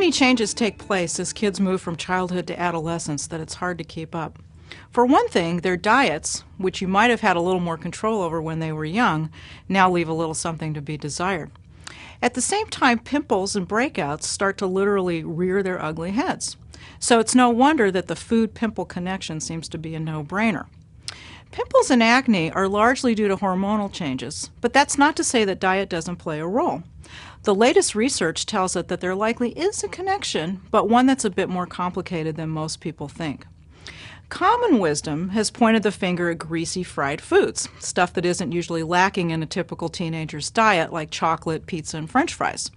many changes take place as kids move from childhood to adolescence that it's hard to keep up. For one thing, their diets, which you might have had a little more control over when they were young, now leave a little something to be desired. At the same time, pimples and breakouts start to literally rear their ugly heads. So it's no wonder that the food-pimple connection seems to be a no-brainer. Pimples and acne are largely due to hormonal changes, but that's not to say that diet doesn't play a role. The latest research tells us that there likely is a connection, but one that's a bit more complicated than most people think. Common wisdom has pointed the finger at greasy fried foods, stuff that isn't usually lacking in a typical teenager's diet like chocolate, pizza, and French fries.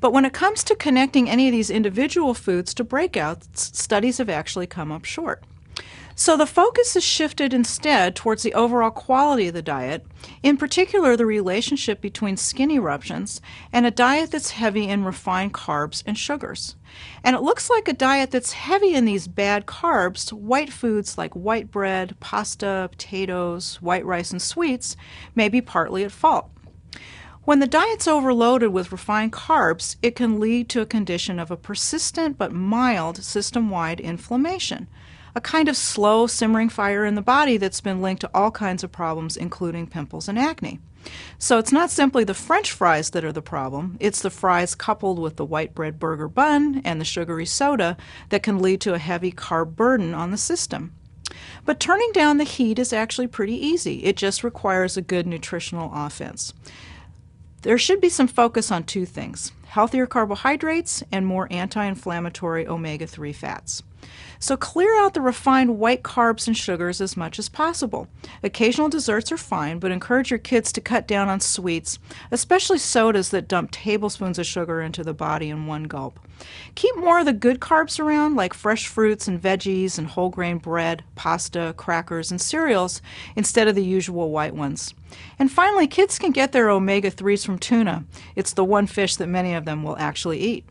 But when it comes to connecting any of these individual foods to breakouts, studies have actually come up short. So the focus is shifted instead towards the overall quality of the diet, in particular the relationship between skin eruptions and a diet that's heavy in refined carbs and sugars. And it looks like a diet that's heavy in these bad carbs, white foods like white bread, pasta, potatoes, white rice, and sweets, may be partly at fault. When the diet's overloaded with refined carbs, it can lead to a condition of a persistent but mild system-wide inflammation, a kind of slow simmering fire in the body that's been linked to all kinds of problems, including pimples and acne. So it's not simply the French fries that are the problem, it's the fries coupled with the white bread burger bun and the sugary soda that can lead to a heavy carb burden on the system. But turning down the heat is actually pretty easy. It just requires a good nutritional offense. There should be some focus on two things: healthier carbohydrates and more anti-inflammatory omega-3 fats. So clear out the refined white carbs and sugars as much as possible. Occasional desserts are fine, but encourage your kids to cut down on sweets, especially sodas that dump tablespoons of sugar into the body in one gulp. Keep more of the good carbs around, like fresh fruits and veggies and whole grain bread, pasta, crackers, and cereals, instead of the usual white ones. And finally, kids can get their omega-3s from tuna. It's the one fish that many of them will actually eat.